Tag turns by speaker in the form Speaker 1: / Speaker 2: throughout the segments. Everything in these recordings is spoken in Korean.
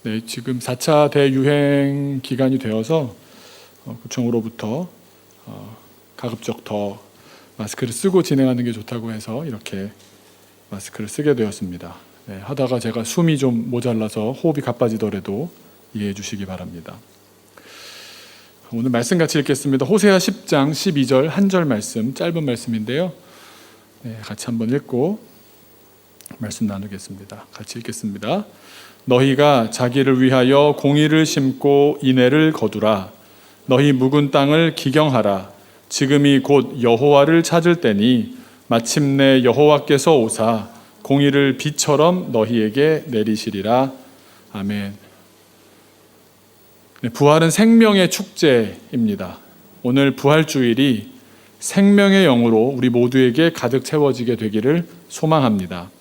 Speaker 1: 네, 지금 4차 대유행 기간이 되어서 구청으로부터 가급적 더 마스크를 쓰고 진행하는 게 좋다고 해서 이렇게 마스크를 쓰게 되었습니다. 네, 하다가 제가 숨이 좀 모자라서 호흡이 가빠지더라도 이해해 주시기 바랍니다. 오늘 말씀 같이 읽겠습니다. 호세아 10장 12절 한 절 말씀, 짧은 말씀인데요. 네, 같이 한번 읽고 말씀 나누겠습니다. 같이 읽겠습니다. 너희가 자기를 위하여 공의를 심고 인애를 거두라. 너희 묵은 땅을 기경하라. 지금이 곧 여호와를 찾을 때니 마침내 여호와께서 오사 공의를 비처럼 너희에게 내리시리라. 아멘. 네, 부활은 생명의 축제입니다. 오늘 부활주일이 생명의 영으로 우리 모두에게 가득 채워지게 되기를 소망합니다.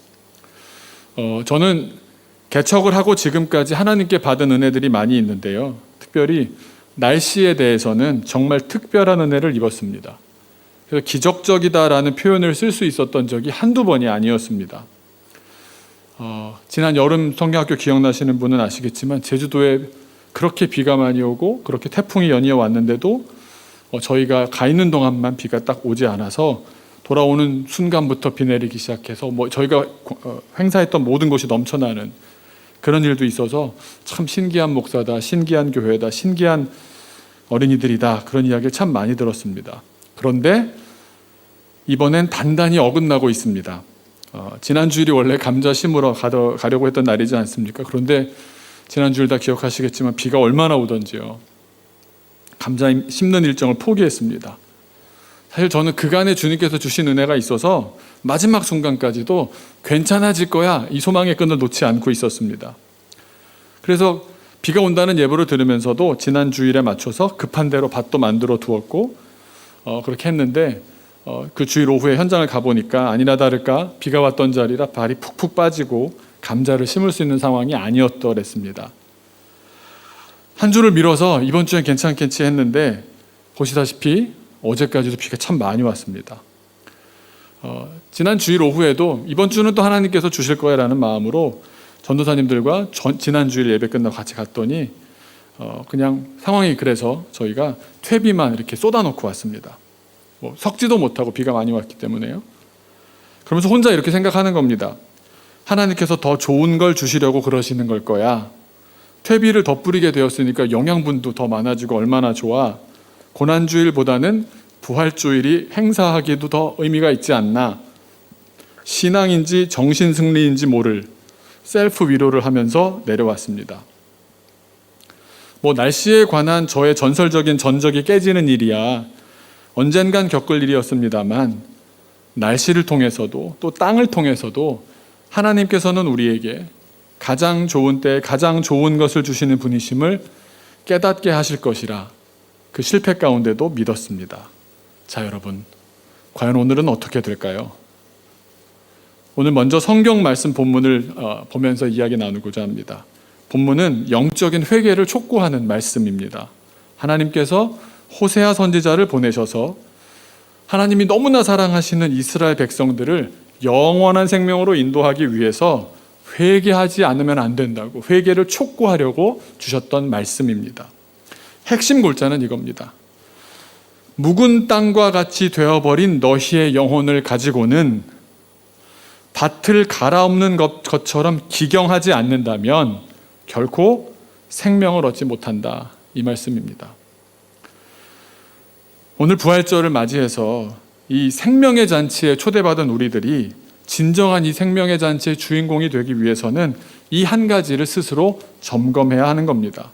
Speaker 1: 저는 개척을 하고 지금까지 하나님께 받은 은혜들이 많이 있는데요. 특별히 날씨에 대해서는 정말 특별한 은혜를 입었습니다. 그래서 기적적이다라는 표현을 쓸 수 있었던 적이 한두 번이 아니었습니다. 지난 여름 성경학교 기억나시는 분은 아시겠지만 제주도에 그렇게 비가 많이 오고 그렇게 태풍이 연이어 왔는데도 저희가 가 있는 동안만 비가 딱 오지 않아서 돌아오는 순간부터 비 내리기 시작해서 저희가 행사했던 모든 곳이 넘쳐나는 그런 일도 있어서 참 신기한 목사다, 신기한 교회다, 신기한 어린이들이다, 그런 이야기를 참 많이 들었습니다. 그런데 이번엔 단단히 어긋나고 있습니다. 지난 주일이 원래 감자 심으러 가려고 했던 날이지 않습니까? 그런데 지난 주일 다 기억하시겠지만 비가 얼마나 오던지요. 감자 심는 일정을 포기했습니다. 사실 저는 그간에 주님께서 주신 은혜가 있어서 마지막 순간까지도 괜찮아질 거야, 이 소망의 끈을 놓지 않고 있었습니다. 그래서 비가 온다는 예보를 들으면서도 지난 주일에 맞춰서 급한 대로 밭도 만들어 두었고 그렇게 했는데 그 주일 오후에 현장을 가보니까 아니나 다를까 비가 왔던 자리라 발이 푹푹 빠지고 감자를 심을 수 있는 상황이 아니었더랬습니다. 한 주를 미뤄서 이번 주엔 괜찮겠지 했는데 보시다시피 어제까지도 비가 참 많이 왔습니다. 지난 주일 오후에도 이번 주는 또 하나님께서 주실 거야라는 마음으로 전도사님들과 지난 주일 예배 끝나고 같이 갔더니 그냥 상황이 그래서 저희가 퇴비만 이렇게 쏟아놓고 왔습니다. 섞지도 못하고 비가 많이 왔기 때문에요. 그러면서 혼자 이렇게 생각하는 겁니다. 하나님께서 더 좋은 걸 주시려고 그러시는 걸 거야. 퇴비를 더 뿌리게 되었으니까 영양분도 더 많아지고 얼마나 좋아. 고난주일보다는 부활주일이 행사하기도 더 의미가 있지 않나. 신앙인지 정신승리인지 모를 셀프 위로를 하면서 내려왔습니다. 날씨에 관한 저의 전설적인 전적이 깨지는 일이야 언젠간 겪을 일이었습니다만 날씨를 통해서도 또 땅을 통해서도 하나님께서는 우리에게 가장 좋은 때에 가장 좋은 것을 주시는 분이심을 깨닫게 하실 것이라 그 실패 가운데도 믿었습니다. 자, 여러분, 과연 오늘은 어떻게 될까요? 오늘 먼저 성경 말씀 본문을 보면서 이야기 나누고자 합니다. 본문은 영적인 회개를 촉구하는 말씀입니다. 하나님께서 호세아 선지자를 보내셔서 하나님이 너무나 사랑하시는 이스라엘 백성들을 영원한 생명으로 인도하기 위해서 회개하지 않으면 안 된다고 회개를 촉구하려고 주셨던 말씀입니다. 핵심 골자는 이겁니다. 묵은 땅과 같이 되어버린 너희의 영혼을 가지고는 밭을 갈아엎는 것처럼 기경하지 않는다면 결코 생명을 얻지 못한다, 이 말씀입니다. 오늘 부활절을 맞이해서 이 생명의 잔치에 초대받은 우리들이 진정한 이 생명의 잔치의 주인공이 되기 위해서는 이 한 가지를 스스로 점검해야 하는 겁니다.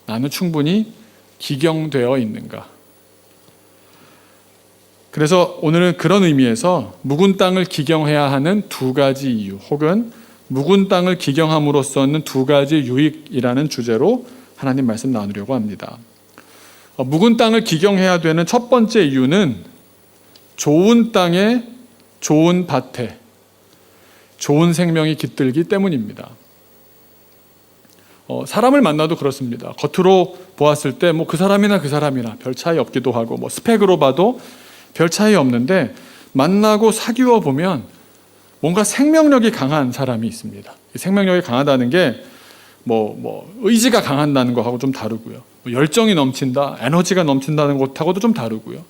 Speaker 1: 나는 충분히 기경되어 있는가? 그래서 오늘은 그런 의미에서 묵은 땅을 기경해야 하는 두 가지 이유, 혹은 묵은 땅을 기경함으로써 얻는 두 가지 유익이라는 주제로 하나님 말씀 나누려고 합니다. 묵은 땅을 기경해야 되는 첫 번째 이유는 좋은 땅에 좋은 밭에 좋은 생명이 깃들기 때문입니다. 사람을 만나도 그렇습니다. 겉으로 보았을 때 그 사람이나 별 차이 없기도 하고 스펙으로 봐도 별 차이 없는데 만나고 사귀어 보면 뭔가 생명력이 강한 사람이 있습니다. 생명력이 강하다는 게 의지가 강한다는 거하고 좀 다르고요. 열정이 넘친다, 에너지가 넘친다는 것하고도 좀 다르고요.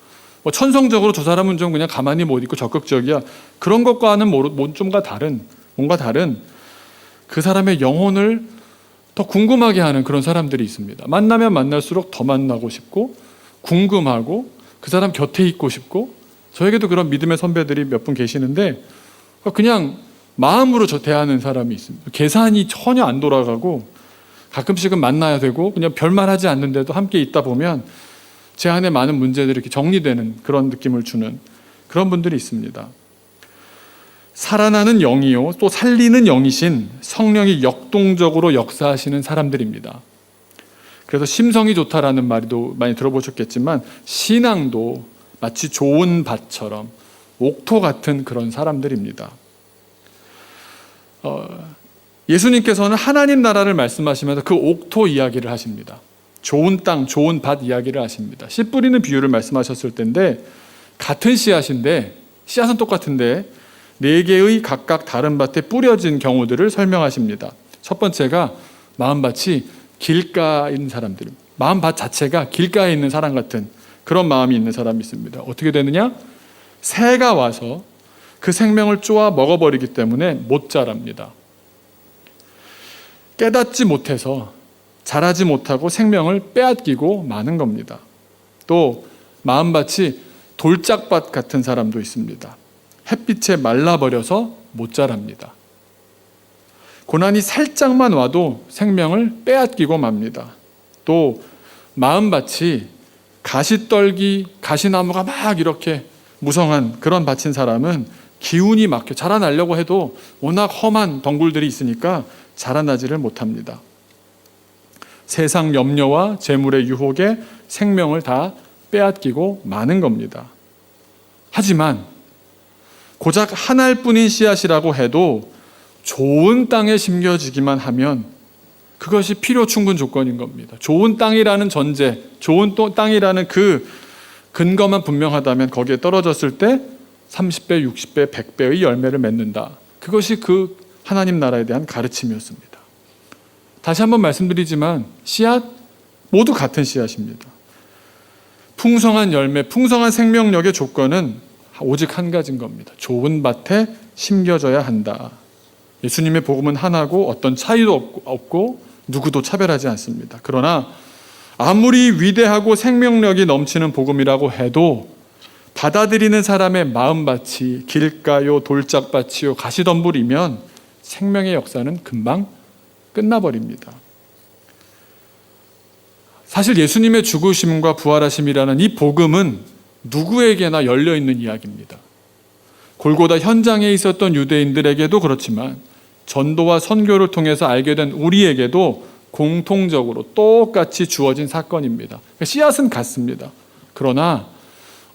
Speaker 1: 천성적으로 저 사람은 좀 그냥 가만히 못 있고 적극적이야. 그런 것과는 뭔가 다른 그 사람의 영혼을 더 궁금하게 하는 그런 사람들이 있습니다. 만나면 만날수록 더 만나고 싶고 궁금하고 그 사람 곁에 있고 싶고, 저에게도 그런 믿음의 선배들이 몇 분 계시는데 그냥 마음으로 대하는 사람이 있습니다. 계산이 전혀 안 돌아가고 가끔씩은 만나야 되고 그냥 별말 하지 않는데도 함께 있다 보면 제 안에 많은 문제들이 이렇게 정리되는 그런 느낌을 주는 그런 분들이 있습니다. 살아나는 영이요 또 살리는 영이신 성령이 역동적으로 역사하시는 사람들입니다. 그래서 심성이 좋다라는 말도 많이 들어보셨겠지만 신앙도 마치 좋은 밭처럼 옥토 같은 그런 사람들입니다. 예수님께서는 하나님 나라를 말씀하시면서 그 옥토 이야기를 하십니다. 좋은 땅, 좋은 밭 이야기를 하십니다. 씨 뿌리는 비유를 말씀하셨을 때인데 같은 씨앗인데 씨앗은 똑같은데 4개의 각각 다른 밭에 뿌려진 경우들을 설명하십니다. 첫 번째가 마음밭이 길가에 있는 사람들, 마음밭 자체가 길가에 있는 사람 같은 그런 마음이 있는 사람이 있습니다. 어떻게 되느냐? 새가 와서 그 생명을 쪼아 먹어버리기 때문에 못 자랍니다. 깨닫지 못해서 자라지 못하고 생명을 빼앗기고 마는 겁니다. 또 마음밭이 돌짝밭 같은 사람도 있습니다. 햇빛에 말라버려서 못 자랍니다. 고난이 살짝만 와도 생명을 빼앗기고 맙니다. 또 마음밭이 가시떨기, 가시나무가 막 이렇게 무성한 그런 밭인 사람은 기운이 막혀 자라나려고 해도 워낙 험한 덩굴들이 있으니까 자라나지를 못합니다. 세상 염려와 재물의 유혹에 생명을 다 빼앗기고 마는 겁니다. 하지만 고작 한 알뿐인 씨앗이라고 해도 좋은 땅에 심겨지기만 하면 그것이 필요 충분 조건인 겁니다. 좋은 땅이라는 전제, 좋은 땅이라는 그 근거만 분명하다면 거기에 떨어졌을 때 30배, 60배, 100배의 열매를 맺는다. 그것이 그 하나님 나라에 대한 가르침이었습니다. 다시 한번 말씀드리지만 씨앗 모두 같은 씨앗입니다. 풍성한 열매, 풍성한 생명력의 조건은 오직 한 가지인 겁니다. 좋은 밭에 심겨져야 한다. 예수님의 복음은 하나고 어떤 차이도 없고 누구도 차별하지 않습니다. 그러나 아무리 위대하고 생명력이 넘치는 복음이라고 해도 받아들이는 사람의 마음밭이 길가요, 돌짝밭이요, 가시덤불이면 생명의 역사는 금방 끝나버립니다. 사실 예수님의 죽으심과 부활하심이라는 이 복음은 누구에게나 열려있는 이야기입니다. 골고다 현장에 있었던 유대인들에게도 그렇지만 전도와 선교를 통해서 알게 된 우리에게도 공통적으로 똑같이 주어진 사건입니다. 씨앗은 같습니다. 그러나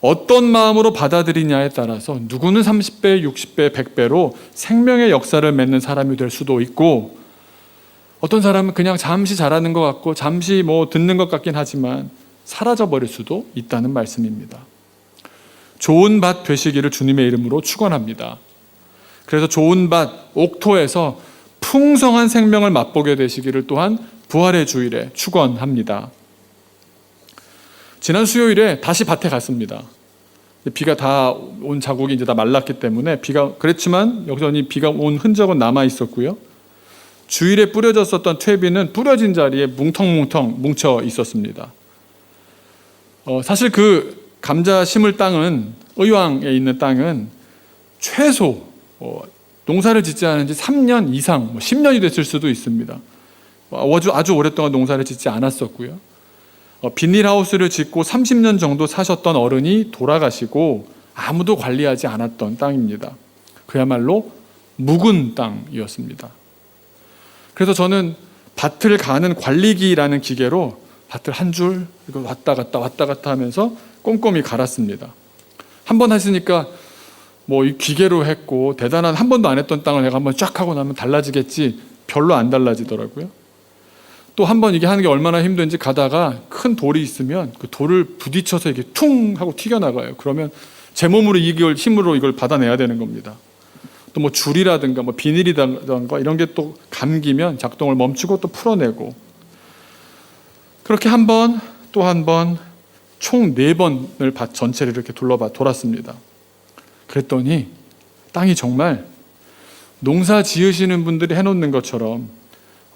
Speaker 1: 어떤 마음으로 받아들이냐에 따라서 누구는 30배, 60배, 100배로 생명의 역사를 맺는 사람이 될 수도 있고, 어떤 사람은 그냥 잠시 자라는 것 같고 잠시 듣는 것 같긴 하지만 사라져버릴 수도 있다는 말씀입니다. 좋은 밭 되시기를 주님의 이름으로 축원합니다. 그래서 좋은 밭, 옥토에서 풍성한 생명을 맛보게 되시기를 또한 부활의 주일에 축원합니다. 지난 수요일에 다시 밭에 갔습니다. 비가 다 온 자국이 이제 다 말랐기 때문에 그랬지만 여전히 비가 온 흔적은 남아 있었고요. 주일에 뿌려졌었던 퇴비는 뿌려진 자리에 뭉텅뭉텅 뭉쳐 있었습니다. 사실 그 감자 심을 땅은, 의왕에 있는 땅은 최소 농사를 짓지 않은 지 3년 이상, 10년이 됐을 수도 있습니다. 아주 오랫동안 농사를 짓지 않았었고요. 비닐하우스를 짓고 30년 정도 사셨던 어른이 돌아가시고 아무도 관리하지 않았던 땅입니다. 그야말로 묵은 땅이었습니다. 그래서 저는 밭을 가는 관리기라는 기계로 밭을 한 줄 왔다 갔다 하면서 꼼꼼히 갈았습니다. 한 번 하시니까 이 기계로 했고 대단한, 한 번도 안 했던 땅을 내가 한번 쫙 하고 나면 달라지겠지, 별로 안 달라지더라고요. 또 한 번 이게 하는 게 얼마나 힘든지 가다가 큰 돌이 있으면 그 돌을 부딪혀서 이게 퉁 하고 튀겨나가요. 그러면 제 몸으로 힘으로 이걸 받아내야 되는 겁니다. 또 뭐 줄이라든가 뭐 비닐이라든가 이런 게 또 감기면 작동을 멈추고 또 풀어내고, 그렇게 한 번 또 한 번 총 4번을 밭 전체를 이렇게 돌았습니다. 그랬더니 땅이 정말 농사 지으시는 분들이 해놓는 것처럼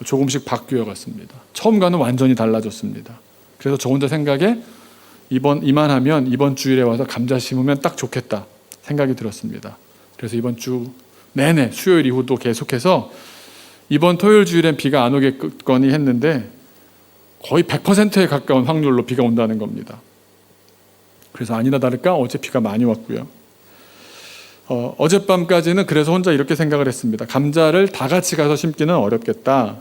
Speaker 1: 조금씩 바뀌어 갔습니다. 처음과는 완전히 달라졌습니다. 그래서 저 혼자 생각에 이만하면 이번 주일에 와서 감자 심으면 딱 좋겠다 생각이 들었습니다. 그래서 이번 주 내내 수요일 이후도 계속해서 이번 토요일 주일엔 비가 안 오겠거니 했는데 거의 100%에 가까운 확률로 비가 온다는 겁니다. 그래서 아니나 다를까 어제 비가 많이 왔고요. 어젯밤까지는 그래서 혼자 이렇게 생각을 했습니다. 감자를 다 같이 가서 심기는 어렵겠다.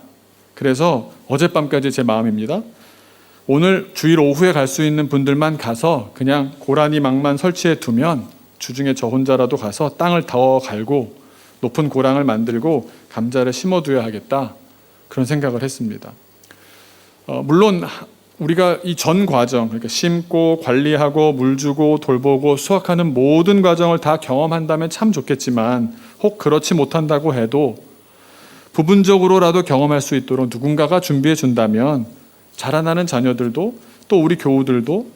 Speaker 1: 그래서 어젯밤까지 제 마음입니다. 오늘 주일 오후에 갈 수 있는 분들만 가서 그냥 고라니 막만 설치해 두면 주중에 저 혼자라도 가서 땅을 더 갈고 높은 고랑을 만들고 감자를 심어둬야 하겠다. 그런 생각을 했습니다. 물론 우리가 이 전 과정, 그러니까 심고 관리하고 물 주고 돌보고 수확하는 모든 과정을 다 경험한다면 참 좋겠지만, 혹 그렇지 못한다고 해도 부분적으로라도 경험할 수 있도록 누군가가 준비해 준다면 자라나는 자녀들도 또 우리 교우들도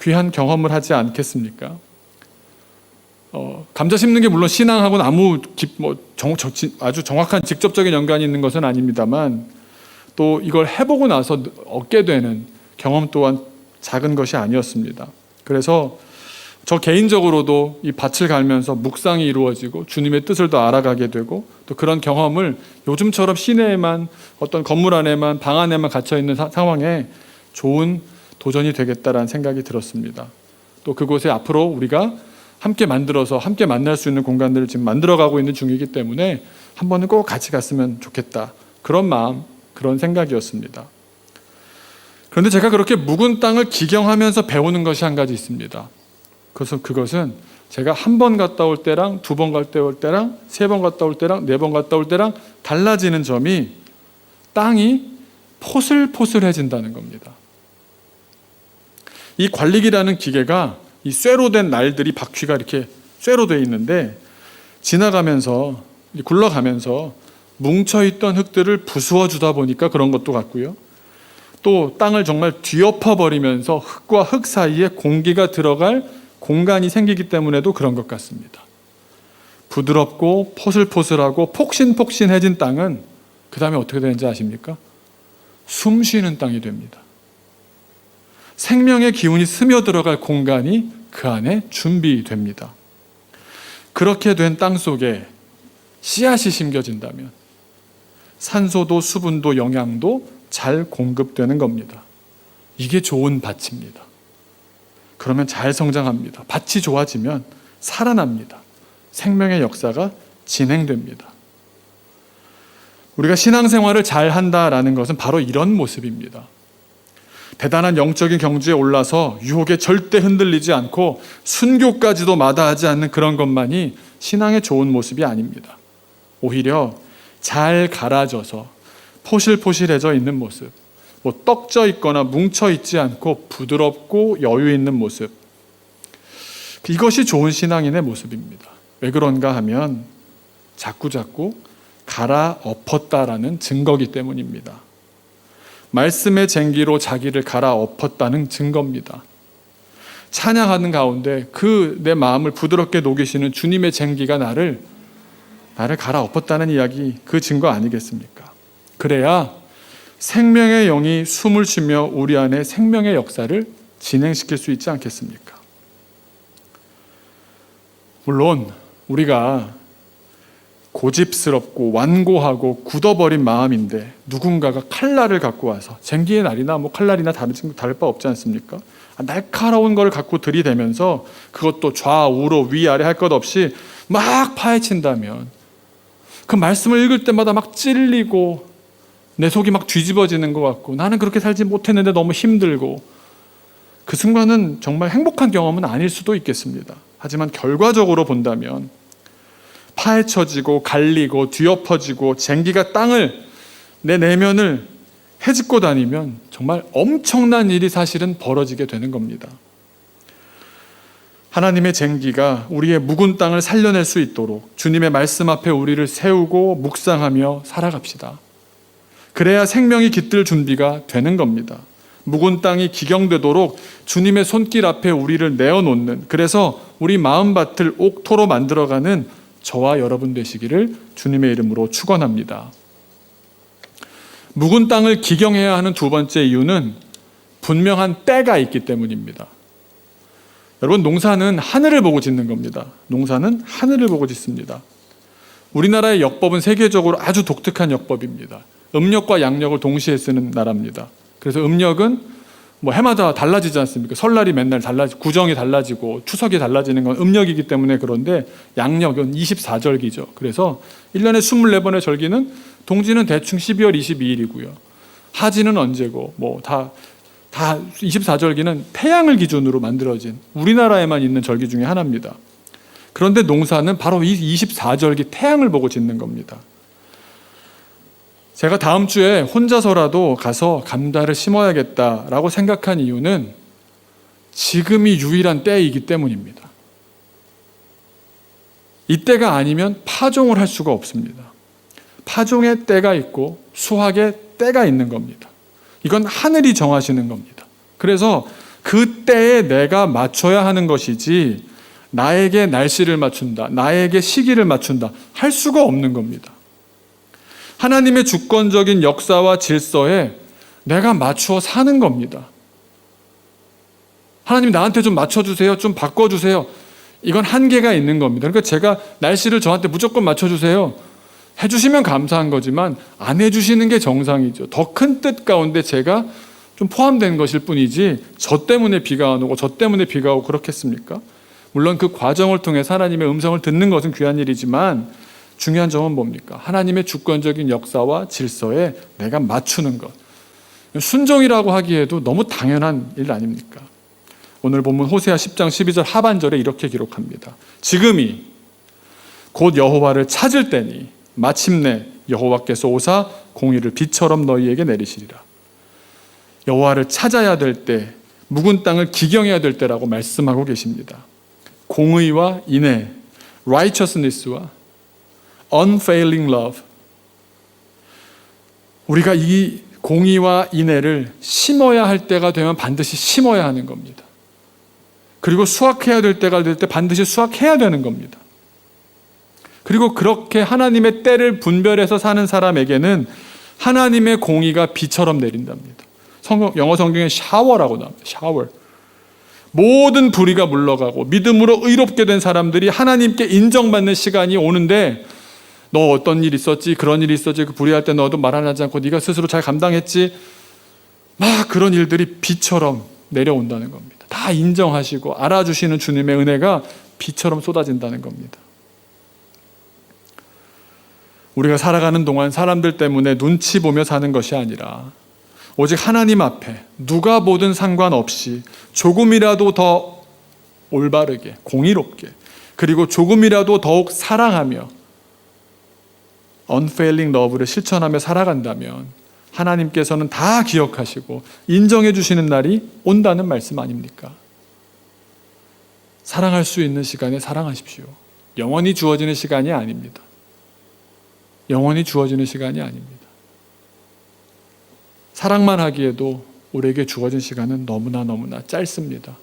Speaker 1: 귀한 경험을 하지 않겠습니까? 감자 심는 게 물론 신앙하고는 아주 정확한 직접적인 연관이 있는 것은 아닙니다만, 또 이걸 해보고 나서 얻게 되는 경험 또한 작은 것이 아니었습니다. 그래서 저 개인적으로도 이 밭을 갈면서 묵상이 이루어지고 주님의 뜻을 더 알아가게 되고, 또 그런 경험을 요즘처럼 시내에만 어떤 건물 안에만 방 안에만 갇혀 있는 상황에 좋은 도전이 되겠다라는 생각이 들었습니다. 또 그곳에 앞으로 우리가 함께 만들어서 함께 만날 수 있는 공간들을 지금 만들어가고 있는 중이기 때문에 한 번은 꼭 같이 갔으면 좋겠다, 그런 마음, 그런 생각이었습니다. 그런데 제가 그렇게 묵은 땅을 기경하면서 배우는 것이 한 가지 있습니다. 그것은 제가 한 번 갔다 올 때랑 2번 갔다 올 때랑 3번 갔다 올 때랑 4번 갔다 올 때랑 달라지는 점이 땅이 포슬포슬해진다는 겁니다. 이 관리기라는 기계가 이 쇠로 된 날들이 바퀴가 이렇게 쇠로 되어 있는데 지나가면서 굴러가면서 뭉쳐있던 흙들을 부수어 주다 보니까 그런 것도 같고요. 또 땅을 정말 뒤엎어 버리면서 흙과 흙 사이에 공기가 들어갈 공간이 생기기 때문에도 그런 것 같습니다. 부드럽고 포슬포슬하고 폭신폭신해진 땅은 그 다음에 어떻게 되는지 아십니까? 숨 쉬는 땅이 됩니다. 생명의 기운이 스며들어갈 공간이 그 안에 준비됩니다. 그렇게 된 땅 속에 씨앗이 심겨진다면 산소도 수분도 영양도 잘 공급되는 겁니다. 이게 좋은 밭입니다. 그러면 잘 성장합니다. 밭이 좋아지면 살아납니다. 생명의 역사가 진행됩니다. 우리가 신앙생활을 잘 한다라는 것은 바로 이런 모습입니다. 대단한 영적인 경지에 올라서 유혹에 절대 흔들리지 않고 순교까지도 마다하지 않는 그런 것만이 신앙의 좋은 모습이 아닙니다. 오히려 잘 갈아져서 포실포실해져 있는 모습, 떡져 있거나 뭉쳐 있지 않고 부드럽고 여유 있는 모습, 이것이 좋은 신앙인의 모습입니다. 왜 그런가 하면 자꾸자꾸 갈아엎었다라는 증거이기 때문입니다. 말씀의 쟁기로 자기를 갈아엎었다는 증거입니다. 찬양하는 가운데 그 내 마음을 부드럽게 녹이시는 주님의 쟁기가 나를 갈아엎었다는 이야기, 그 증거 아니겠습니까? 그래야 생명의 영이 숨을 쉬며 우리 안에 생명의 역사를 진행시킬 수 있지 않겠습니까? 물론 우리가 고집스럽고 완고하고 굳어버린 마음인데 누군가가 칼날을 갖고 와서, 쟁기의 날이나 칼날이나 다를 바 없지 않습니까? 날카로운 걸 갖고 들이대면서 그것도 좌우로 위아래 할 것 없이 막 파헤친다면, 그 말씀을 읽을 때마다 막 찔리고 내 속이 막 뒤집어지는 것 같고 나는 그렇게 살지 못했는데 너무 힘들고, 그 순간은 정말 행복한 경험은 아닐 수도 있겠습니다. 하지만 결과적으로 본다면 파헤쳐지고 갈리고 뒤엎어지고 쟁기가 땅을, 내 내면을 헤집고 다니면 정말 엄청난 일이 사실은 벌어지게 되는 겁니다. 하나님의 쟁기가 우리의 묵은 땅을 살려낼 수 있도록 주님의 말씀 앞에 우리를 세우고 묵상하며 살아갑시다. 그래야 생명이 깃들 준비가 되는 겁니다. 묵은 땅이 기경되도록 주님의 손길 앞에 우리를 내어놓는, 그래서 우리 마음밭을 옥토로 만들어가는 저와 여러분 되시기를 주님의 이름으로 축원합니다. 묵은 땅을 기경해야 하는 두 번째 이유는 분명한 때가 있기 때문입니다. 여러분, 농사는 하늘을 보고 짓는 겁니다. 농사는 하늘을 보고 짓습니다. 우리나라의 역법은 세계적으로 아주 독특한 역법입니다. 음력과 양력을 동시에 쓰는 나라입니다. 그래서 음력은 해마다 달라지지 않습니까? 설날이 맨날 달라지고, 구정이 달라지고, 추석이 달라지는 건 음력이기 때문에 그런데 양력은 24절기죠. 그래서 1년에 24번의 절기는 동지는 대충 12월 22일이고요. 하지는 언제고, 다 24절기는 태양을 기준으로 만들어진 우리나라에만 있는 절기 중에 하나입니다. 그런데 농사는 바로 이 24절기 태양을 보고 짓는 겁니다. 제가 다음 주에 혼자서라도 가서 감자를 심어야겠다라고 생각한 이유는 지금이 유일한 때이기 때문입니다. 이때가 아니면 파종을 할 수가 없습니다. 파종의 때가 있고 수확의 때가 있는 겁니다. 이건 하늘이 정하시는 겁니다. 그래서 그 때에 내가 맞춰야 하는 것이지 나에게 날씨를 맞춘다, 나에게 시기를 맞춘다 할 수가 없는 겁니다. 하나님의 주권적인 역사와 질서에 내가 맞추어 사는 겁니다. 하나님 나한테 좀 맞춰주세요, 좀 바꿔주세요. 이건 한계가 있는 겁니다. 그러니까 제가 날씨를 저한테 무조건 맞춰주세요 해주시면 감사한 거지만 안 해주시는 게 정상이죠. 더 큰 뜻 가운데 제가 좀 포함된 것일 뿐이지 저 때문에 비가 안 오고 저 때문에 비가 오고 그렇겠습니까? 물론 그 과정을 통해 하나님의 음성을 듣는 것은 귀한 일이지만 중요한 점은 뭡니까? 하나님의 주권적인 역사와 질서에 내가 맞추는 것. 순종이라고 하기에도 너무 당연한 일 아닙니까? 오늘 본문 호세아 10장 12절 하반절에 이렇게 기록합니다. 지금이 곧 여호와를 찾을 때니 마침내 여호와께서 오사 공의를 비처럼 너희에게 내리시리라. 여호와를 찾아야 될 때, 묵은 땅을 기경해야 될 때라고 말씀하고 계십니다. 공의와 인애, righteousness와 unfailing love. 우리가 이 공의와 인애를 심어야 할 때가 되면 반드시 심어야 하는 겁니다. 그리고 수확해야 될 때가 될 때 반드시 수확해야 되는 겁니다. 그리고 그렇게 하나님의 때를 분별해서 사는 사람에게는 하나님의 공의가 비처럼 내린답니다. 영어 성경에 샤워라고 나옵니다. 샤워. 모든 불의가 물러가고 믿음으로 의롭게 된 사람들이 하나님께 인정받는 시간이 오는데 너 어떤 일 있었지? 그런 일이 있었지? 그 불의할 때 너도 말 안 하지 않고 네가 스스로 잘 감당했지? 막 그런 일들이 비처럼 내려온다는 겁니다. 다 인정하시고 알아주시는 주님의 은혜가 비처럼 쏟아진다는 겁니다. 우리가 살아가는 동안 사람들 때문에 눈치 보며 사는 것이 아니라 오직 하나님 앞에 누가 보든 상관없이 조금이라도 더 올바르게, 공의롭게, 그리고 조금이라도 더욱 사랑하며 unfailing love를 실천하며 살아간다면 하나님께서는 다 기억하시고 인정해 주시는 날이 온다는 말씀 아닙니까? 사랑할 수 있는 시간에 사랑하십시오. 영원히 주어지는 시간이 아닙니다. 영원히 주어지는 시간이 아닙니다. 사랑만 하기에도 우리에게 주어진 시간은 너무나 짧습니다.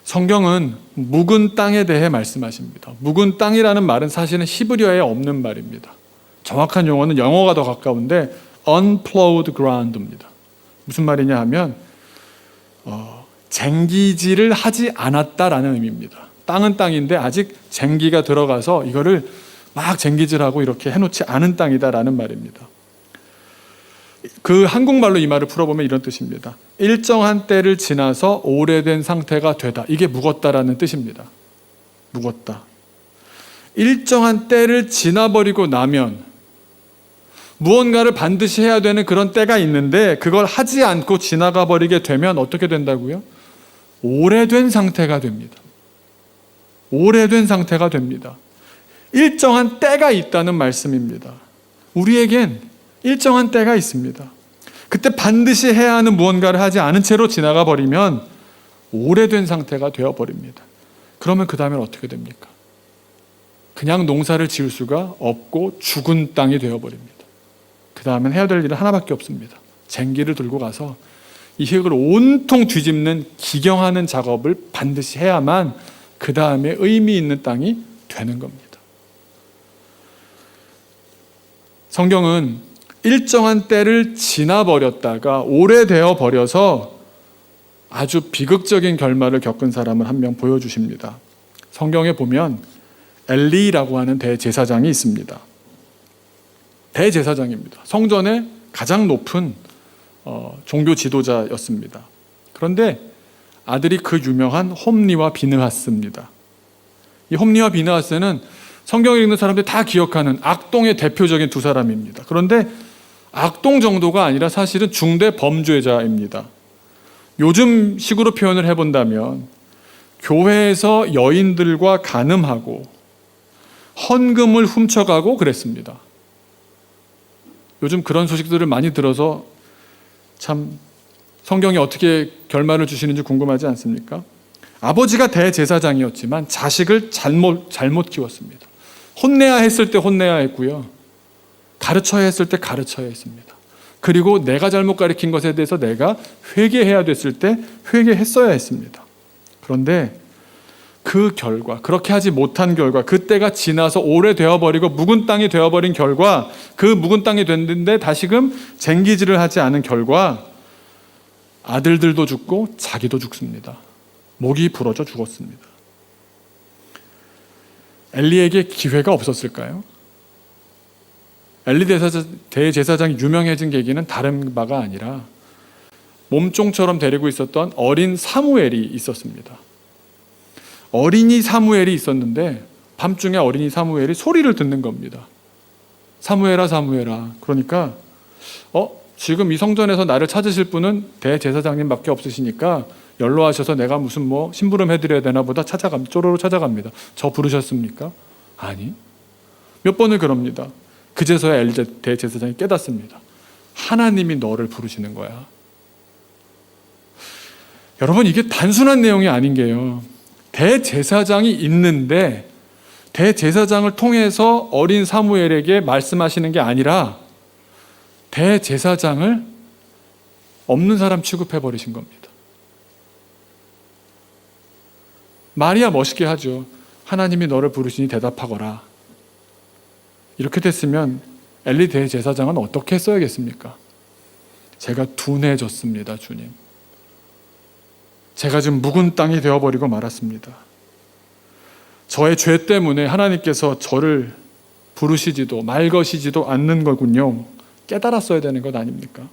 Speaker 1: 성경은 묵은 땅에 대해 말씀하십니다. 묵은 땅이라는 말은 사실은 히브리어에 없는 말입니다. 정확한 용어는 영어가 더 가까운데 unplowed ground입니다. 무슨 말이냐 하면 쟁기질을 하지 않았다라는 의미입니다. 땅은 땅인데 아직 쟁기가 들어가서 이거를 막 쟁기질하고 이렇게 해놓지 않은 땅이다라는 말입니다. 그 한국말로 이 말을 풀어보면 이런 뜻입니다. 일정한 때를 지나서 오래된 상태가 되다. 이게 묵었다라는 뜻입니다. 묵었다. 일정한 때를 지나버리고 나면 무언가를 반드시 해야 되는 그런 때가 있는데 그걸 하지 않고 지나가 버리게 되면 어떻게 된다고요? 오래된 상태가 됩니다. 오래된 상태가 됩니다. 일정한 때가 있다는 말씀입니다. 우리에겐 일정한 때가 있습니다. 그때 반드시 해야 하는 무언가를 하지 않은 채로 지나가 버리면 오래된 상태가 되어버립니다. 그러면 그 다음엔 어떻게 됩니까? 그냥 농사를 지을 수가 없고 죽은 땅이 되어버립니다. 그 다음엔 해야 될 일은 하나밖에 없습니다. 쟁기를 들고 가서 이 흙을 온통 뒤집는 기경하는 작업을 반드시 해야만 그 다음에 의미 있는 땅이 되는 겁니다. 성경은 일정한 때를 지나버렸다가 오래되어 버려서 아주 비극적인 결말을 겪은 사람을 한 명 보여주십니다. 성경에 보면 엘리라고 하는 대제사장이 있습니다. 대제사장입니다. 성전의 가장 높은 종교 지도자였습니다. 그런데 아들이 그 유명한 홈리와 비느하스입니다. 이 홈리와 비느하스는 성경을 읽는 사람들이 다 기억하는 악동의 대표적인 두 사람입니다. 그런데 악동 정도가 아니라 사실은 중대 범죄자입니다. 요즘 식으로 표현을 해본다면 교회에서 여인들과 간음하고 헌금을 훔쳐가고 그랬습니다. 요즘 그런 소식들을 많이 들어서 참 성경이 어떻게 결말을 주시는지 궁금하지 않습니까? 아버지가 대제사장이었지만 자식을 잘못 키웠습니다. 혼내야 했을 때 혼내야 했고요. 가르쳐야 했을 때 가르쳐야 했습니다. 그리고 내가 잘못 가르친 것에 대해서 내가 회개해야 됐을 때 회개했어야 했습니다. 그런데 그 결과, 그렇게 하지 못한 결과, 그때가 지나서 오래되어버리고 묵은 땅이 되어버린 결과, 그 묵은 땅이 됐는데 다시금 쟁기질을 하지 않은 결과 아들들도 죽고 자기도 죽습니다. 목이 부러져 죽었습니다. 엘리에게 기회가 없었을까요? 엘리 대제사장이 유명해진 계기는 다른 바가 아니라 몸종처럼 데리고 있었던 어린 사무엘이 있었습니다. 어린이 사무엘이 있었는데 밤중에 어린이 사무엘이 소리를 듣는 겁니다. 사무엘아 사무엘아. 그러니까 지금 이 성전에서 나를 찾으실 분은 대제사장님밖에 없으시니까 연로하셔서 내가 무슨 심부름 해드려야 되나 보다 쪼로로 찾아갑니다. 저 부르셨습니까? 아니. 몇 번을 그럽니다. 그제서야 엘리 대제사장이 깨닫습니다. 하나님이 너를 부르시는 거야. 여러분, 이게 단순한 내용이 아닌 게요. 대제사장이 있는데 대제사장을 통해서 어린 사무엘에게 말씀하시는 게 아니라 대제사장을 없는 사람 취급해 버리신 겁니다. 말이야 멋있게 하죠. 하나님이 너를 부르시니 대답하거라. 이렇게 됐으면 엘리 대제사장은 어떻게 했어야겠습니까? 제가 둔해졌습니다, 주님. 제가 지금 묵은 땅이 되어버리고 말았습니다. 저의 죄 때문에 하나님께서 저를 부르시지도 말 거시지도 않는 거군요. 깨달았어야 되는 것 아닙니까?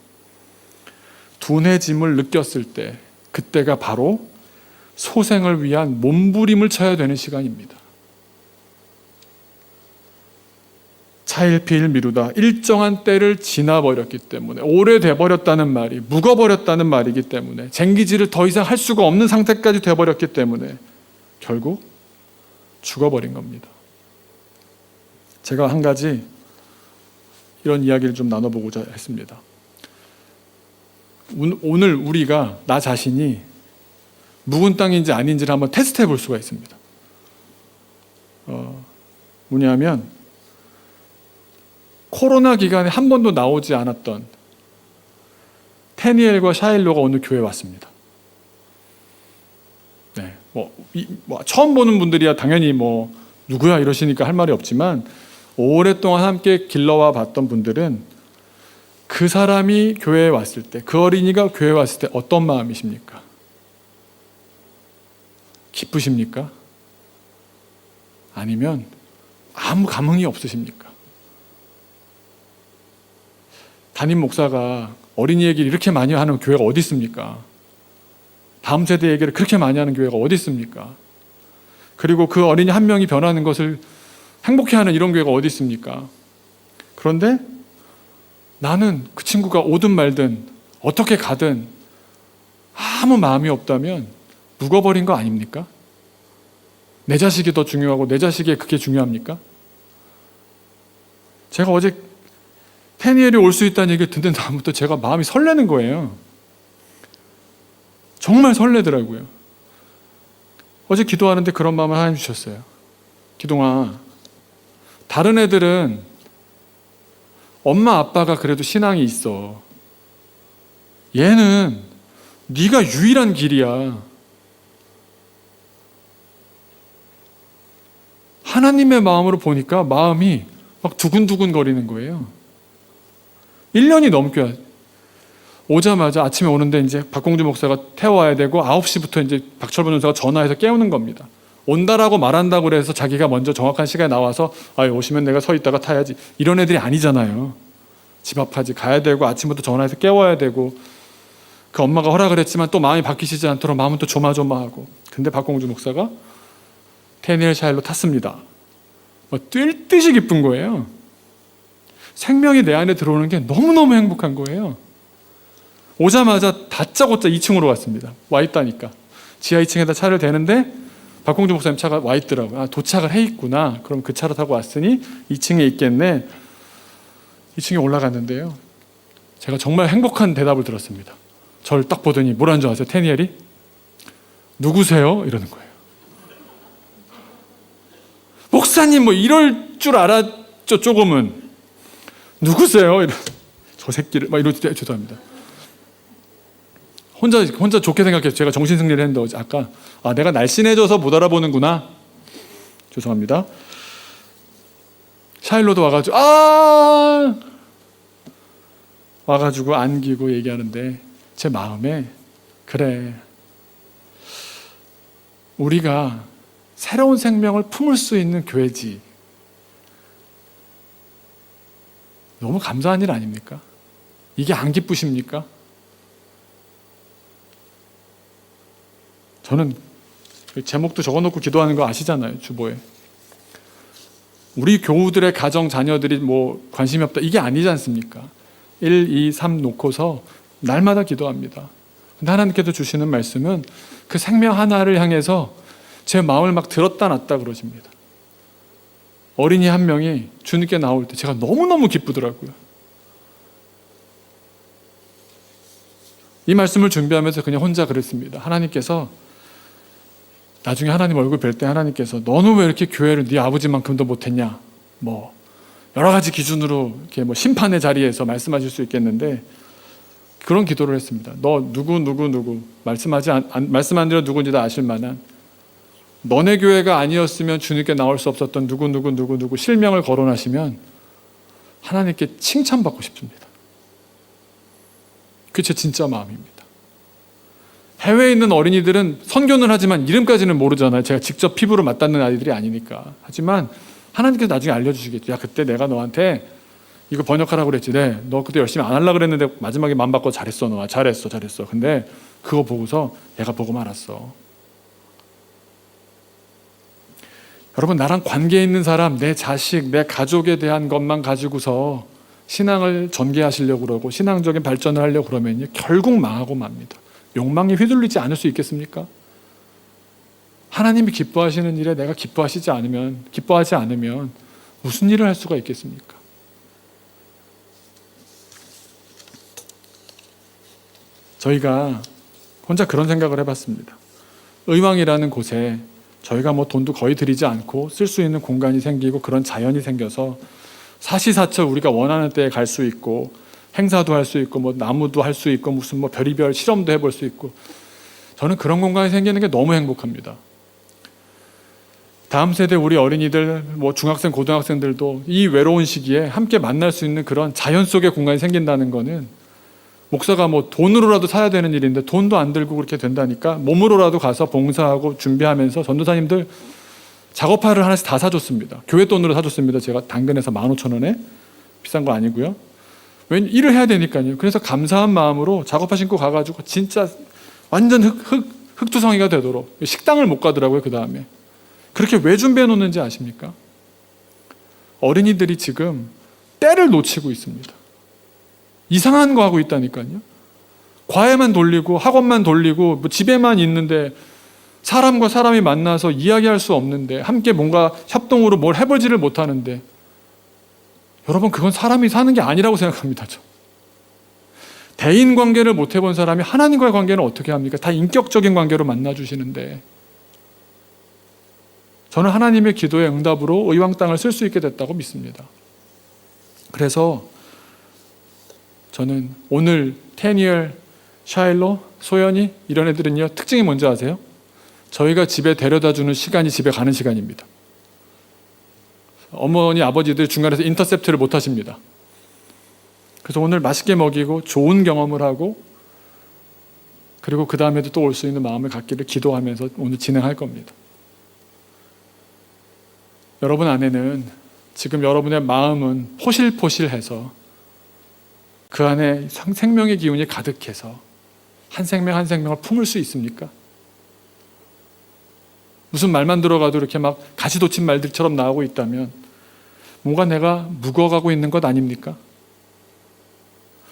Speaker 1: 둔해짐을 느꼈을 때 그때가 바로 소생을 위한 몸부림을 쳐야 되는 시간입니다. 차일피일 미루다 일정한 때를 지나버렸기 때문에 오래돼 버렸다는 말이 묵어버렸다는 말이기 때문에 쟁기질을 더 이상 할 수가 없는 상태까지 되어버렸기 때문에 결국 죽어버린 겁니다. 제가 한 가지 이런 이야기를 좀 나눠보고자 했습니다. 오늘 우리가 나 자신이 묵은 땅인지 아닌지를 한번 테스트해 볼 수가 있습니다. 뭐냐면 코로나 기간에 한 번도 나오지 않았던 테니엘과 샤일로가 오늘 교회에 왔습니다. 네, 처음 보는 분들이야 당연히 누구야 이러시니까 할 말이 없지만 오랫동안 함께 길러와 봤던 분들은 그 사람이 교회에 왔을 때, 그 어린이가 교회에 왔을 때 어떤 마음이십니까? 기쁘십니까? 아니면 아무 감흥이 없으십니까? 담임 목사가 어린이 얘기를 이렇게 많이 하는 교회가 어디 있습니까? 다음 세대 얘기를 그렇게 많이 하는 교회가 어디 있습니까? 그리고 그 어린이 한 명이 변하는 것을 행복해하는 이런 교회가 어디 있습니까? 그런데 나는 그 친구가 오든 말든 어떻게 가든 아무 마음이 없다면 묵어버린 거 아닙니까? 내 자식이 더 중요하고 내 자식이 그게 중요합니까? 제가 어제 테니엘이 올 수 있다는 얘기를 듣는 다음부터 제가 마음이 설레는 거예요. 정말 설레더라고요. 어제 기도하는데 그런 마음을 하나님 주셨어요. 기동아, 다른 애들은 엄마 아빠가 그래도 신앙이 있어. 얘는 네가 유일한 길이야. 하나님의 마음으로 보니까 마음이 막 두근두근 거리는 거예요. 1년이 넘게 오자마자 아침에 오는데 이제 박공주 목사가 태워와야 되고 9시부터 이제 박철분 전사가 전화해서 깨우는 겁니다. 온다라고 말한다고 그래서 자기가 먼저 정확한 시간에 나와서 오시면 내가 서 있다가 타야지, 이런 애들이 아니잖아요. 집 앞까지 가야 되고 아침부터 전화해서 깨워야 되고, 그 엄마가 허락을 했지만 또 마음이 바뀌시지 않도록 마음은 또 조마조마하고. 근데 박공주 목사가 테니엘 샤일로 탔습니다. 뛸 듯이 기쁜 거예요. 생명이 내 안에 들어오는 게 너무너무 행복한 거예요. 오자마자 다짜고짜 2층으로 갔습니다. 와 있다니까. 지하 2층에다 차를 대는데 박공주 목사님 차가 와 있더라고요. 도착을 해 있구나. 그럼 그 차를 타고 왔으니 2층에 있겠네. 2층에 올라갔는데요, 제가 정말 행복한 대답을 들었습니다. 저를 딱 보더니 뭐라는 줄 아세요? 테니엘이 누구세요? 이러는 거예요. 목사님 뭐 이럴 줄 알았죠, 조금은. 누구세요? 저 새끼를 막 이러지. 죄송합니다. 혼자 좋게 생각해서 제가 정신승리를 했는데 어제 아까 내가 날씬해져서 못 알아보는구나. 죄송합니다. 샤일로도 와가지고 안기고 얘기하는데 제 마음에, 그래, 우리가 새로운 생명을 품을 수 있는 교회지. 너무 감사한 일 아닙니까? 이게 안 기쁘십니까? 저는 제목도 적어놓고 기도하는 거 아시잖아요, 주보에. 우리 교우들의 가정 자녀들이 뭐 관심이 없다, 이게 아니지 않습니까? 1, 2, 3 놓고서 날마다 기도합니다. 근데 하나님께서 주시는 말씀은 그 생명 하나를 향해서 제 마음을 막 들었다 놨다 그러십니다. 어린이 한 명이 주님께 나올 때 제가 너무너무 기쁘더라고요. 이 말씀을 준비하면서 그냥 혼자 그랬습니다. 하나님께서 나중에 하나님 얼굴 뵐 때 하나님께서 너는 왜 이렇게 교회를 네 아버지만큼도 못했냐, 뭐 여러 가지 기준으로 이렇게 뭐 심판의 자리에서 말씀하실 수 있겠는데, 그런 기도를 했습니다. 너 누구 말씀 안 드려 누군지 다 아실 만한, 너네 교회가 아니었으면 주님께 나올 수 없었던 누구 실명을 거론하시면 하나님께 칭찬받고 싶습니다. 그게 제 진짜 마음입니다. 해외에 있는 어린이들은 선교는 하지만 이름까지는 모르잖아요. 제가 직접 피부로 맞닿는 아이들이 아니니까. 하지만 하나님께서 나중에 알려주시겠죠. 야, 그때 내가 너한테 이거 번역하라고 그랬지. 네, 너 그때 열심히 안 하려고 그랬는데 마지막에 마음 바꿔 잘했어. 너 잘했어. 근데 그거 보고서 얘가 보고 말았어. 여러분, 나랑 관계 있는 사람, 내 자식, 내 가족에 대한 것만 가지고서 신앙을 전개하시려고 그러고 신앙적인 발전을 하려고 그러면 결국 망하고 맙니다. 욕망에 휘둘리지 않을 수 있겠습니까? 하나님이 기뻐하시는 일에 내가 기뻐하지 않으면 무슨 일을 할 수가 있겠습니까? 저희가 혼자 그런 생각을 해봤습니다. 의왕이라는 곳에 저희가 뭐 돈도 거의 들이지 않고 쓸 수 있는 공간이 생기고 그런 자연이 생겨서 사시사철 우리가 원하는 때에 갈 수 있고 행사도 할 수 있고 뭐 나무도 할 수 있고 무슨 뭐 별의별 실험도 해볼 수 있고, 저는 그런 공간이 생기는 게 너무 행복합니다. 다음 세대 우리 어린이들, 뭐 중학생, 고등학생들도 이 외로운 시기에 함께 만날 수 있는 그런 자연 속의 공간이 생긴다는 거는, 목사가 뭐 돈으로라도 사야 되는 일인데 돈도 안 들고 그렇게 된다니까 몸으로라도 가서 봉사하고 준비하면서 전도사님들 작업화를 하나씩 다 사줬습니다. 교회 돈으로 사줬습니다. 제가 당근에서 15,000원에, 비싼 거 아니고요. 왜 일을 해야 되니까요. 그래서 감사한 마음으로 작업화 신고 가가지고 진짜 완전 흙투성이가 되도록, 식당을 못 가더라고요. 그 다음에 그렇게 왜 준비해 놓는지 아십니까? 어린이들이 지금 때를 놓치고 있습니다. 이상한 거 하고 있다니까요. 과외만 돌리고 학원만 돌리고 뭐 집에만 있는데 사람과 사람이 만나서 이야기할 수 없는데, 함께 뭔가 협동으로 뭘 해보지를 못하는데, 여러분, 그건 사람이 사는 게 아니라고 생각합니다. 저. 대인 관계를 못 해본 사람이 하나님과의 관계는 어떻게 합니까? 다 인격적인 관계로 만나주시는데, 저는 하나님의 기도의 응답으로 의왕 땅을 쓸 수 있게 됐다고 믿습니다. 그래서 저는 오늘 테니엘, 샤일로, 소연이 이런 애들은요, 특징이 뭔지 아세요? 저희가 집에 데려다주는 시간이 집에 가는 시간입니다. 어머니, 아버지들 중간에서 인터셉트를 못 하십니다. 그래서 오늘 맛있게 먹이고 좋은 경험을 하고 그리고 그 다음에도 또 올 수 있는 마음을 갖기를 기도하면서 오늘 진행할 겁니다. 여러분 안에는 지금 여러분의 마음은 포실포실해서 그 안에 생명의 기운이 가득해서 한 생명 한 생명을 품을 수 있습니까? 무슨 말만 들어가도 이렇게 막 가시돋친 말들처럼 나오고 있다면 뭔가 내가 묵어가고 있는 것 아닙니까?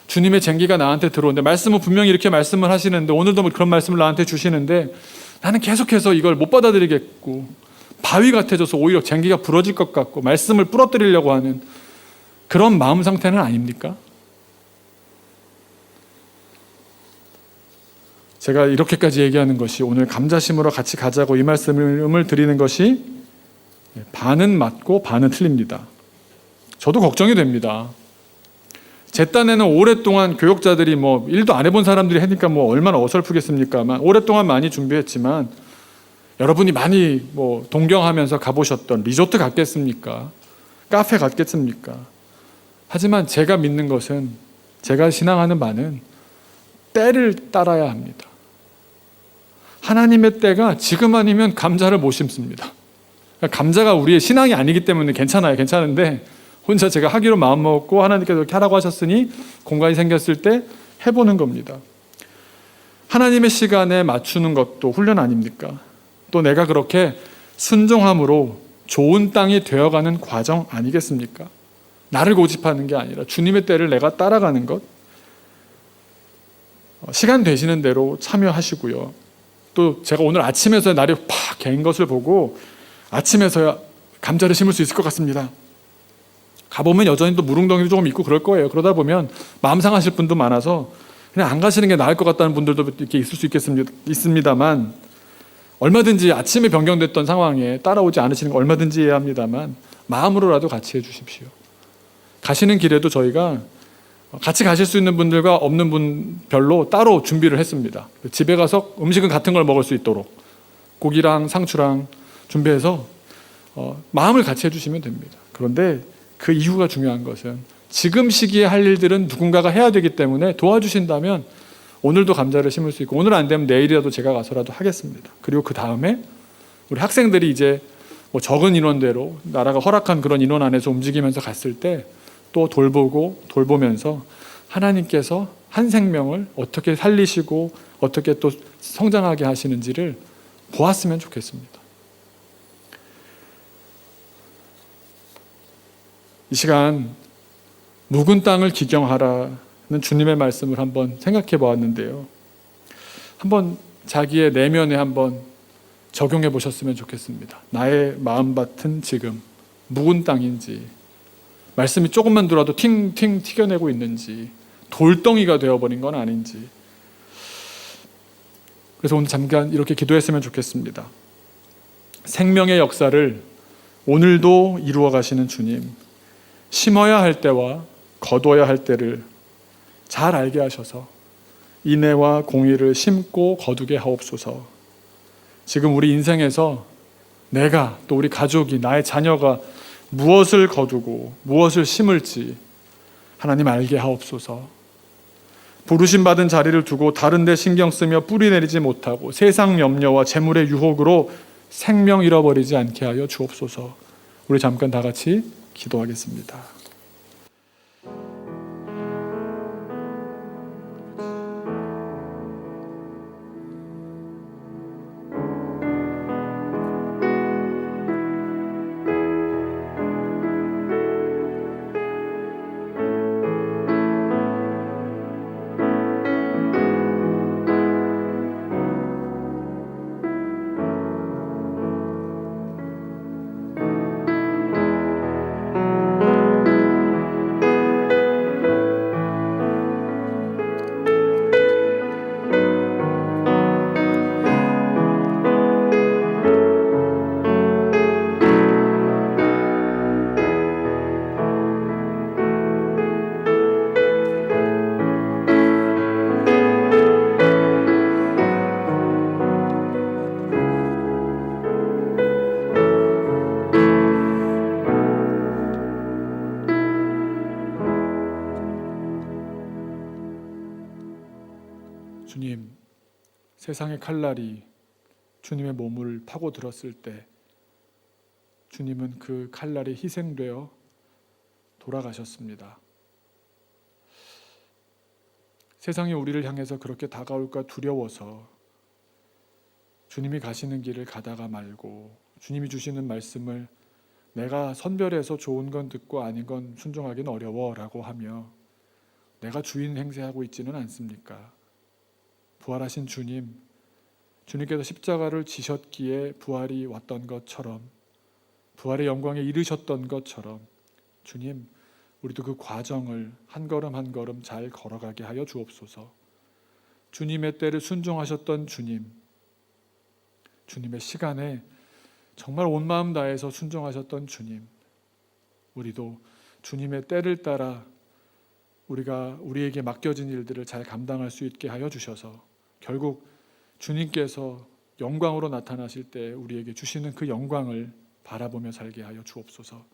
Speaker 1: 주님의 쟁기가 나한테 들어오는데 말씀은 분명히 이렇게 말씀을 하시는데 오늘도 그런 말씀을 나한테 주시는데 나는 계속해서 이걸 못 받아들이겠고 바위 같아져서 오히려 쟁기가 부러질 것 같고 말씀을 부러뜨리려고 하는 그런 마음 상태는 아닙니까? 제가 이렇게까지 얘기하는 것이 오늘 감자 심으러 같이 가자고 이 말씀을 드리는 것이 반은 맞고 반은 틀립니다. 저도 걱정이 됩니다. 제 딴에는 오랫동안 교역자들이 일도 안 해본 사람들이 하니까 얼마나 어설프겠습니까만 오랫동안 많이 준비했지만 여러분이 많이 동경하면서 가보셨던 리조트 갔겠습니까? 카페 갔겠습니까? 하지만 제가 믿는 것은 제가 신앙하는 바는 때를 따라야 합니다. 하나님의 때가 지금 아니면 감자를 못 심습니다. 감자가 우리의 신앙이 아니기 때문에 괜찮은데 혼자 제가 하기로 마음먹고 하나님께서 이렇게 하라고 하셨으니 공간이 생겼을 때 해보는 겁니다. 하나님의 시간에 맞추는 것도 훈련 아닙니까? 또 내가 그렇게 순종함으로 좋은 땅이 되어가는 과정 아니겠습니까? 나를 고집하는 게 아니라 주님의 때를 내가 따라가는 것. 시간 되시는 대로 참여하시고요. 또 제가 오늘 아침에서야 날이 팍 개인 것을 보고 아침에서야 감자를 심을 수 있을 것 같습니다. 가보면 여전히 또 무릉덩이도 조금 있고 그럴 거예요. 그러다 보면 마음 상하실 분도 많아서 그냥 안 가시는 게 나을 것 같다는 분들도 이렇게 있을 수 있습니다만 얼마든지 아침에 변경됐던 상황에 따라오지 않으시는 거 얼마든지 이해합니다만 마음으로라도 같이 해주십시오. 가시는 길에도 저희가 같이 가실 수 있는 분들과 없는 분별로 따로 준비를 했습니다. 집에 가서 음식은 같은 걸 먹을 수 있도록 고기랑 상추랑 준비해서 마음을 같이 해주시면 됩니다. 그런데 그 이유가 중요한 것은 지금 시기에 할 일들은 누군가가 해야 되기 때문에 도와주신다면 오늘도 감자를 심을 수 있고 오늘 안 되면 내일이라도 제가 가서라도 하겠습니다. 그리고 그 다음에 우리 학생들이 이제 적은 인원대로 나라가 허락한 그런 인원 안에서 움직이면서 갔을 때 또 돌보면서 하나님께서 한 생명을 어떻게 살리시고 어떻게 또 성장하게 하시는지를 보았으면 좋겠습니다. 이 시간 묵은 땅을 기경하라는 주님의 말씀을 한번 생각해 보았는데요. 한번 자기의 내면에 한번 적용해 보셨으면 좋겠습니다. 나의 마음밭은 지금 묵은 땅인지 말씀이 조금만 들어도 팅팅 튀겨내고 있는지 돌덩이가 되어버린 건 아닌지. 그래서 오늘 잠깐 이렇게 기도했으면 좋겠습니다. 생명의 역사를 오늘도 이루어 가시는 주님, 심어야 할 때와 거둬야 할 때를 잘 알게 하셔서 인애와 공의를 심고 거두게 하옵소서. 지금 우리 인생에서 내가 또 우리 가족이 나의 자녀가 무엇을 거두고 무엇을 심을지 하나님 알게 하옵소서. 부르심 받은 자리를 두고 다른 데 신경 쓰며 뿌리 내리지 못하고 세상 염려와 재물의 유혹으로 생명 잃어버리지 않게 하여 주옵소서. 우리 잠깐 다 같이 기도하겠습니다. 주님, 세상의 칼날이 주님의 몸을 파고들었을 때 주님은 그 칼날이 희생되어 돌아가셨습니다. 세상이 우리를 향해서 그렇게 다가올까 두려워서 주님이 가시는 길을 가다가 말고 주님이 주시는 말씀을 내가 선별해서 좋은 건 듣고 아닌 건 순종하기는 어려워라고 하며 내가 주인 행세하고 있지는 않습니까? 부활하신 주님께서 십자가를 지셨기에 부활이 왔던 것처럼, 부활의 영광에 이르셨던 것처럼 주님, 우리도 그 과정을 한 걸음 한 걸음 잘 걸어가게 하여 주옵소서. 주님의 때를 순종하셨던 주님의 시간에 정말 온 마음 다해서 순종하셨던 주님, 우리도 주님의 때를 따라 우리에게 맡겨진 일들을 잘 감당할 수 있게 하여 주셔서 결국 주님께서 영광으로 나타나실 때 우리에게 주시는 그 영광을 바라보며 살게 하여 주옵소서.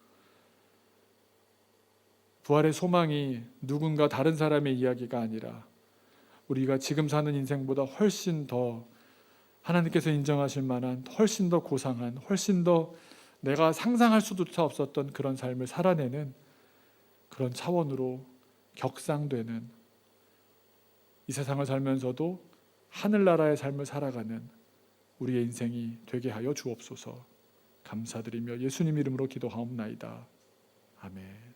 Speaker 1: 부활의 소망이 누군가 다른 사람의 이야기가 아니라 우리가 지금 사는 인생보다 훨씬 더 하나님께서 인정하실 만한 훨씬 더 고상한, 훨씬 더 내가 상상할 수조차 없었던 그런 삶을 살아내는 그런 차원으로 격상되는, 이 세상을 살면서도 하늘나라의 삶을 살아가는 우리의 인생이 되게 하여 주옵소서. 감사드리며 예수님 이름으로 기도하옵나이다. 아멘.